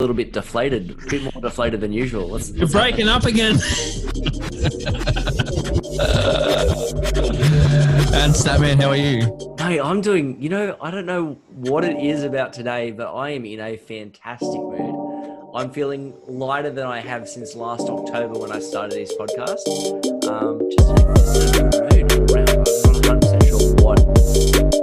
little bit deflated, a bit more deflated than usual. You're breaking up again. And Statman, how are you? Hey, I'm doing, I don't know what it is about today, but I am in a fantastic mood. I'm feeling lighter than I have since last October when I started this podcast. Just in a good mood. I'm not 100% sure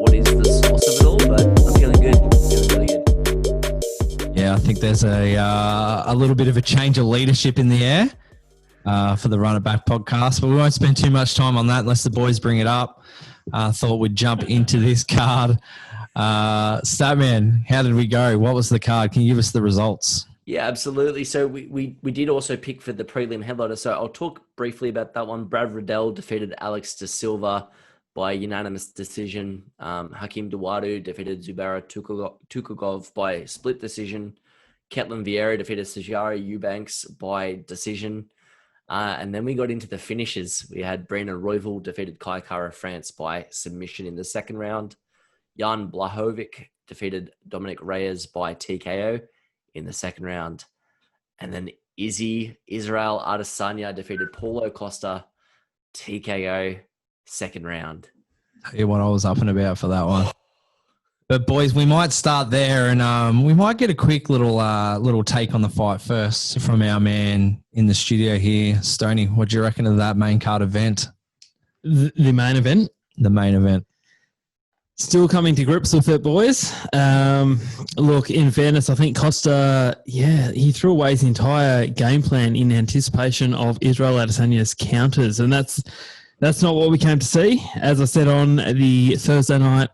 what is the source of it all, but I'm feeling good. Feeling really good. Yeah, I think there's a little bit of a change of leadership in the air for the Run It Back podcast, but we won't spend too much time on that unless the boys bring it up. Thought we'd jump into this card. Statman, how did we go? What was the card? Can you give us the results? Yeah, absolutely. So we did also pick for the prelim headliner. So I'll talk briefly about that one. Brad Riddell defeated Alex De Silva by unanimous decision. Hakeem Dawadu defeated Zubaira Tukugov by split decision. Ketlin Vieira defeated Sajari Eubanks by decision. And then we got into the finishes. We had Brandon Royval defeated Kai Kara France by submission in the second round. Jan Blachowicz defeated Dominic Reyes by TKO in the second round. And then Israel Adesanya defeated Paulo Costa, TKO, second round. Tell you what I was up and about for that one. But boys, we might start there, and we might get a quick little take on the fight first from our man in the studio here, Stoney. What do you reckon of that main card event? The main event? The main event. Still coming to grips with it, boys. Look, in fairness, I think Costa, he threw away his entire game plan in anticipation of Israel Adesanya's counters, and that's not what we came to see. As I said on the Thursday night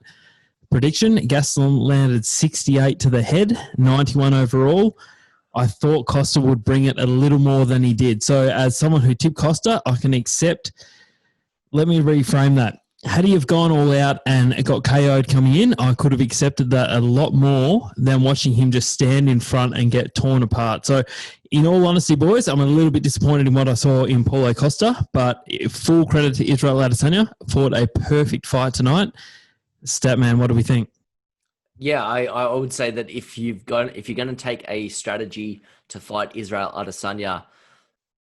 prediction, Gastelum landed 68 to the head, 91 overall. I thought Costa would bring it a little more than he did. So as someone who tipped Costa, I can accept. Let me reframe that. Had he have gone all out and got KO'd coming in, I could have accepted that a lot more than watching him just stand in front and get torn apart. So in all honesty, boys, I'm a little bit disappointed in what I saw in Paulo Costa, but full credit to Israel Adesanya. Fought a perfect fight tonight. Statman, what do we think? Yeah, I would say that if you're going to take a strategy to fight Israel Adesanya,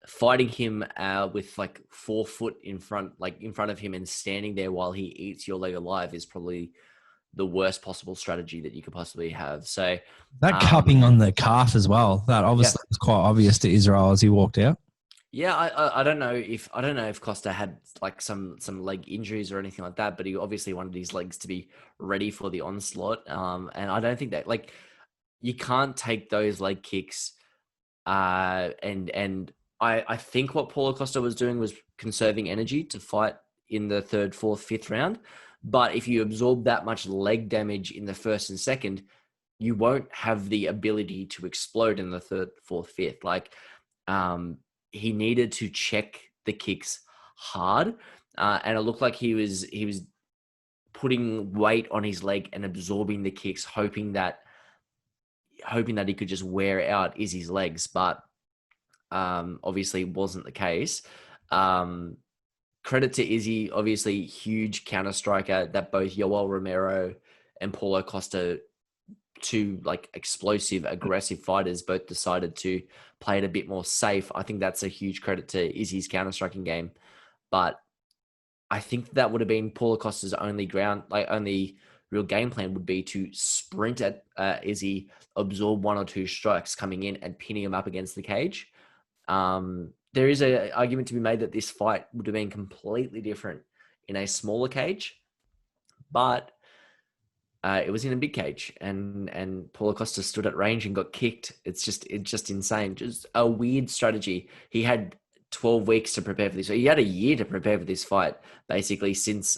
fighting him with like 4 foot in front of him and standing there while he eats your leg alive is probably the worst possible strategy that you could possibly have. So that cupping on the calf as well, that obviously was quite obvious to Israel as he walked out. Yeah, I don't know if Costa had like some leg injuries or anything like that, but he obviously wanted his legs to be ready for the onslaught. And I don't think that you can't take those leg kicks. And I think what Paulo Costa was doing was conserving energy to fight in the third, fourth, fifth round. But if you absorb that much leg damage in the first and second, you won't have the ability to explode in the third, fourth, fifth. He needed to check the kicks hard, and it looked like he was putting weight on his leg and absorbing the kicks, hoping that he could just wear out Izzy's legs. But obviously, wasn't the case. Credit to Izzy, obviously huge counter striker that both Yoel Romero and Paulo Costa, two explosive, aggressive fighters, both decided to play it a bit more safe. I think that's a huge credit to Izzy's counter-striking game. But I think that would have been Paulo Costa's only real game plan would be to sprint at Izzy, absorb 1 or 2 strikes coming in and pinning him up against the cage. There is an argument to be made that this fight would have been completely different in a smaller cage, but it was in a big cage, and Paulo Costa stood at range and got kicked. It's just insane. Just a weird strategy. He had 12 weeks to prepare for this. So he had a year to prepare for this fight, basically since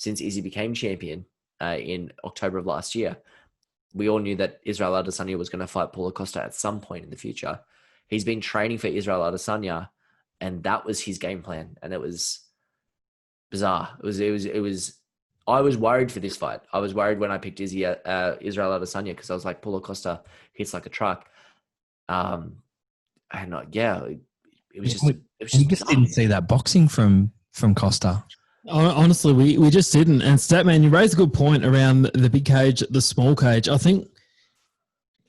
Izzy became champion in October of last year. We all knew that Israel Adesanya was going to fight Paulo Costa at some point in the future. He's been training for Israel Adesanya, and that was his game plan, and it was bizarre. It was. I was worried for this fight. I was worried when I picked Israel Adesanya because I was like, Paulo Costa hits like a truck. It was just. We just didn't see that boxing from Costa. Honestly, we just didn't. And Statman, you raised a good point around the big cage, the small cage. I think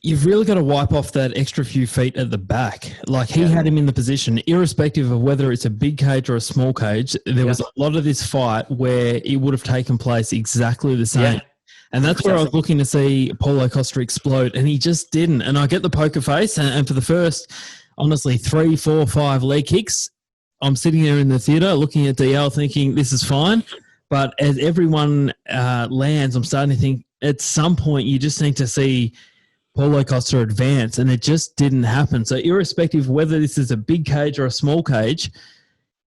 You've really got to wipe off that extra few feet at the back. Like he had him in the position, irrespective of whether it's a big cage or a small cage. There was a lot of this fight where it would have taken place exactly the same. Yeah. And that's where I was looking to see Paulo Costa explode, and he just didn't. And I get the poker face, and for the first, honestly, 3, 4, 5 leg kicks, I'm sitting there in the theatre looking at DL thinking this is fine. But as everyone lands, I'm starting to think at some point you just need to see Paulo Costa advance, and it just didn't happen. So irrespective of whether this is a big cage or a small cage,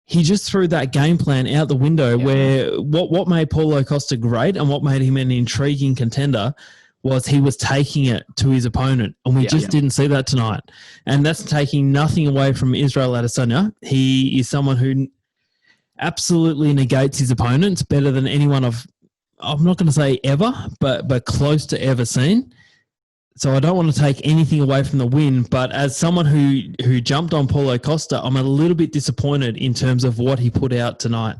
he just threw that game plan out the window where what made Paulo Costa great and what made him an intriguing contender was he was taking it to his opponent, and we just didn't see that tonight. And that's taking nothing away from Israel Adesanya. He is someone who absolutely negates his opponents better than anyone I'm not going to say ever, but close to ever seen. So I don't want to take anything away from the win, but as someone who jumped on Paulo Costa, I'm a little bit disappointed in terms of what he put out tonight.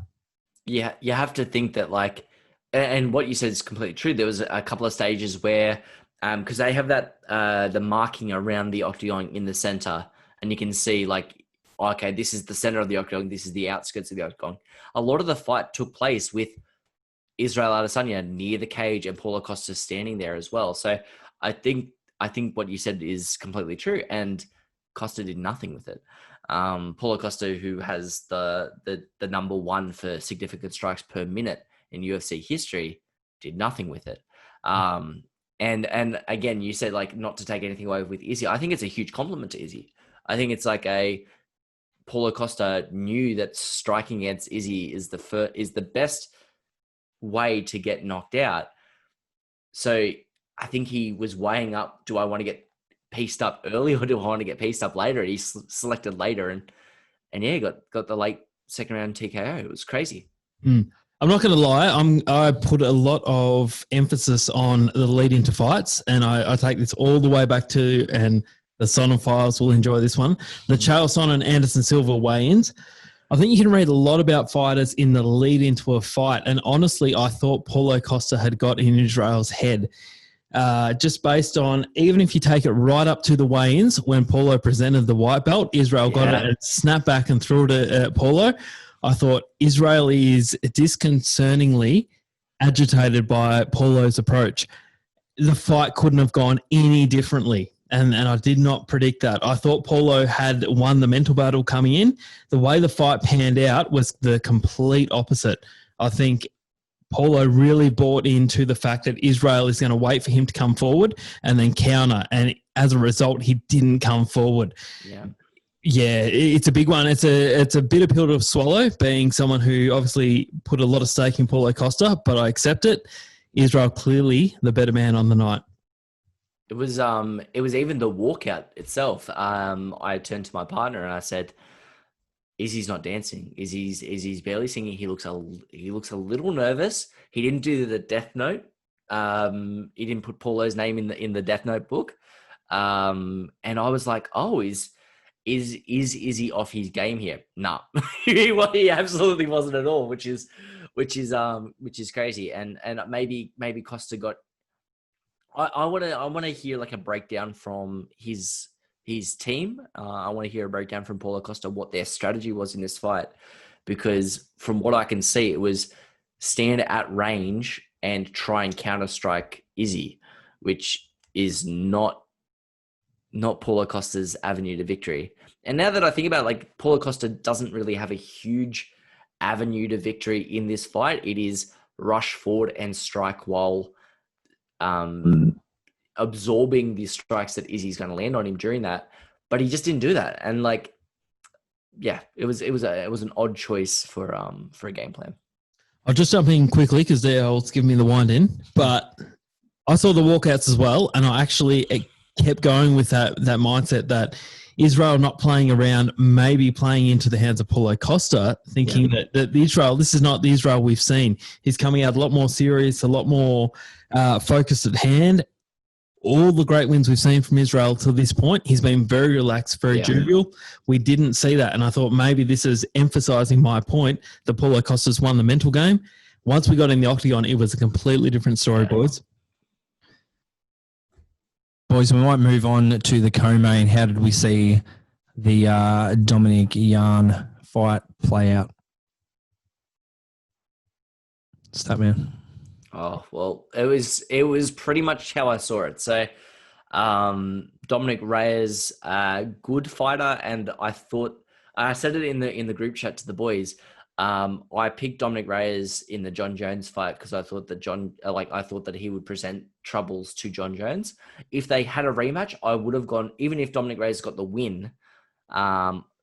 Yeah, you have to think that like, and what you said is completely true. There was a couple of stages where, because they have that the marking around the octagon in the center, and you can see like, okay, this is the center of the octagon, this is the outskirts of the octagon. A lot of the fight took place with Israel Adesanya near the cage and Paulo Costa standing there as well. So I think what you said is completely true, and Costa did nothing with it. Paulo Costa, who has the number one for significant strikes per minute in UFC history, did nothing with it. And again, you said like not to take anything away with Izzy. I think it's a huge compliment to Izzy. I think it's like Paulo Costa knew that striking against Izzy is the best way to get knocked out. So I think he was weighing up, do I want to get pieced up early or do I want to get pieced up later? And he selected later and yeah, got the late second round TKO. It was crazy. I'm not going to lie. I put a lot of emphasis on the lead into fights, and I take this all the way back to, and the Sonnen files will enjoy this one, the Chael Sonnen Anderson Silva weigh-ins. I think you can read a lot about fighters in the lead into a fight, and honestly, I thought Paulo Costa had got in Israel's head. Just based on, even if you take it right up to the weigh-ins, when Paulo presented the white belt, Israel got it and snapped back and threw it at Paulo. I thought Israel is disconcertingly agitated by Paulo's approach. The fight couldn't have gone any differently, and I did not predict that. I thought Paulo had won the mental battle coming in. The way the fight panned out was the complete opposite. I think Paulo really bought into the fact that Israel is going to wait for him to come forward and then counter. And as a result, he didn't come forward. Yeah, it's a big one. It's a bitter pill to swallow, being someone who obviously put a lot of stake in Paulo Costa, but I accept it. Israel clearly the better man on the night. It was even the walkout itself. I turned to my partner and I said, Izzy's not dancing. Izzy's barely singing. He looks a little nervous. He didn't do the death note. He didn't put Paulo's name in the death note book. And I was like, oh, is Izzy off his game here? Nah, he absolutely wasn't at all, which is crazy. And maybe Costa got. I want to hear like a breakdown from his team. I want to hear a breakdown from Paulo Costa what their strategy was in this fight, because from what I can see, it was stand at range and try and counter strike Izzy, which is not Paulo Costa's avenue to victory. And now that I think about it, like Paulo Costa doesn't really have a huge avenue to victory in this fight. It is rush forward and strike while absorbing the strikes that Izzy's going to land on him during that, but he just didn't do that. And like, yeah, it was an odd choice for a game plan. I'll just jump in quickly because they'll give me the wind in, but I saw the walkouts as well, and I actually kept going with that mindset that Israel not playing around, maybe playing into the hands of Paulo Costa, thinking that Israel, this is not the Israel we've seen. He's coming out a lot more serious, a lot more focused at hand. All the great wins we've seen from Israel to this point, he's been very relaxed, very jovial. We didn't see that, and I thought maybe this is emphasising my point that Paulo Costa's won the mental game. Once we got in the octagon, it was a completely different story, boys. Boys, we might move on to the co-main. How did we see the Dominic Jan fight play out? Statman. Oh, well, it was pretty much how I saw it. So, Dominic Reyes, good fighter, and I said it in the group chat to the boys. I picked Dominic Reyes in the John Jones fight because I thought that he would present troubles to John Jones. If they had a rematch, I would have gone, even if Dominic Reyes got the win,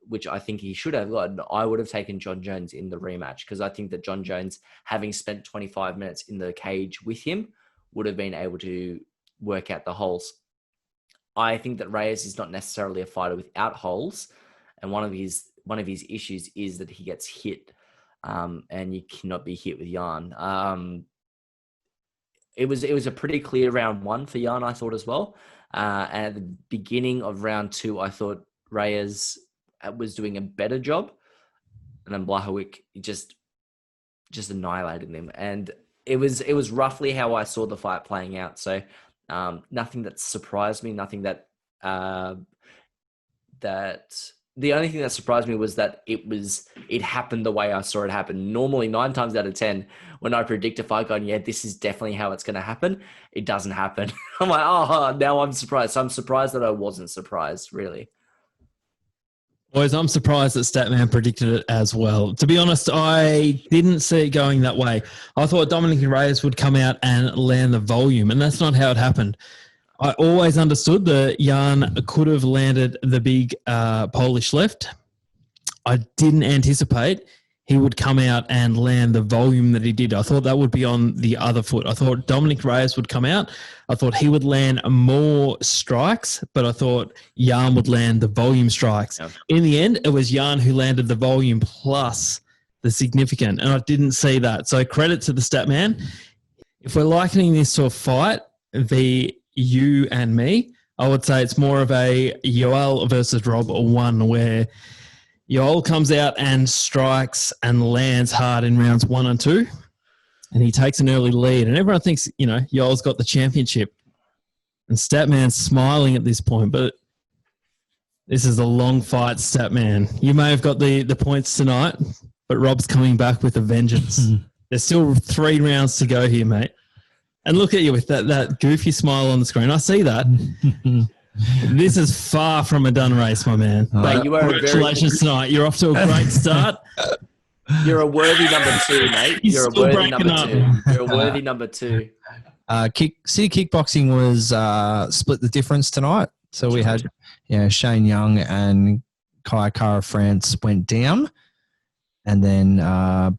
which I think he should have gotten, I would have taken John Jones in the rematch because I think that John Jones, having spent 25 minutes in the cage with him, would have been able to work out the holes. I think that Reyes is not necessarily a fighter without holes, and one of his issues is that he gets hit, and you cannot be hit with Jan. It was a pretty clear round one for Jan, I thought as well. And at the beginning of round two, I thought Reyes was doing a better job, and then Blachowicz just annihilated him. And it was roughly how I saw the fight playing out. So nothing that surprised me, nothing that the only thing that surprised me was that it happened the way I saw it happen. Normally, 9 times out of 10, when I predict a fight going, yeah, this is definitely how it's going to happen, it doesn't happen. I'm like, oh, now I'm surprised. So I'm surprised that I wasn't surprised, really. Boys, I'm surprised that Statman predicted it as well. To be honest, I didn't see it going that way. I thought Dominic Reyes would come out and land the volume, and that's not how it happened. I always understood that Jan could have landed the big Polish left. I didn't anticipate he would come out and land the volume that he did. I thought that would be on the other foot. I thought Dominic Reyes would come out. I thought he would land more strikes, but I thought Jan would land the volume strikes. Yep. In the end, it was Jan who landed the volume plus the significant, and I didn't see that. So credit to the Statman. If we're likening this to a fight, you and me, I would say it's more of a Yoel versus Rob 1 where Yoel comes out and strikes and lands hard in rounds 1 and 2, and he takes an early lead, and everyone thinks, Yoel's got the championship, and Statman's smiling at this point, but this is a long fight, Statman. You may have got the points tonight, but Rob's coming back with a vengeance. There's still 3 rounds to go here, mate. And look at you with that goofy smile on the screen. I see that. This is far from a done race, my man. But congratulations tonight. You're off to a great start. You're a worthy number 2, mate. You're a worthy number 2. You're a worthy number 2. City Kickboxing was split the difference tonight. So we had Shane Young and Kai Kara France went down. And then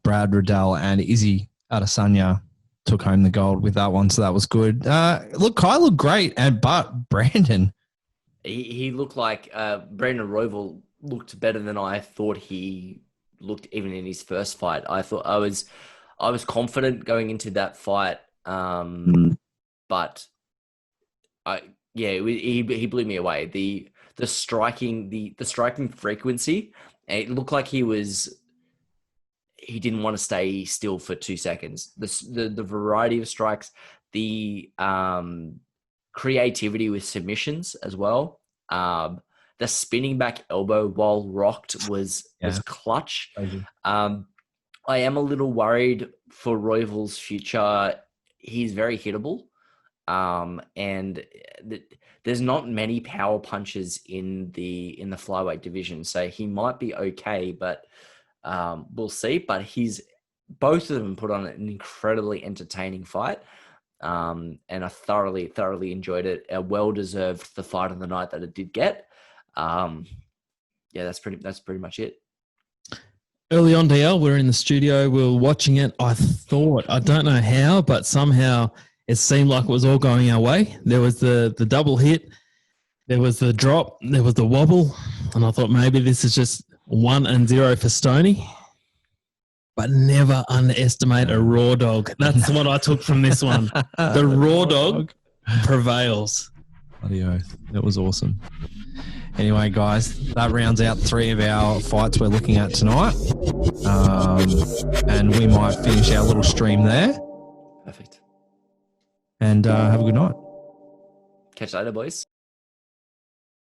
Brad Riddell and Izzy Adesanya took home the gold with that one, so that was good. Look, Kai looked great, but Brandon, he looked like Brandon Royval looked better than I thought he looked even in his first fight. I thought I was confident going into that fight, but he blew me away. The striking frequency. It looked like he didn't want to stay still for 2 seconds. The variety of strikes, the creativity with submissions as well. The spinning back elbow while rocked was clutch. I am a little worried for Royval's future. He's very hittable. And there's not many power punches in the flyweight division. So he might be okay, but we'll see, but both of them put on an incredibly entertaining fight, and I thoroughly enjoyed it. Well-deserved the fight of the night that it did get. That's pretty much it. Early on, DL, we're in the studio, we were watching it. I don't know how, but somehow it seemed like it was all going our way. There was the double hit, there was the drop, there was the wobble, and I thought maybe this is just 1-0 for Stoney, but never underestimate a raw dog. That's what I took from this one. The raw dog prevails. Bloody oath. That was awesome. Anyway, guys, that rounds out 3 of our fights we're looking at tonight. And we might finish our little stream there. Perfect. And have a good night. Catch you later, boys.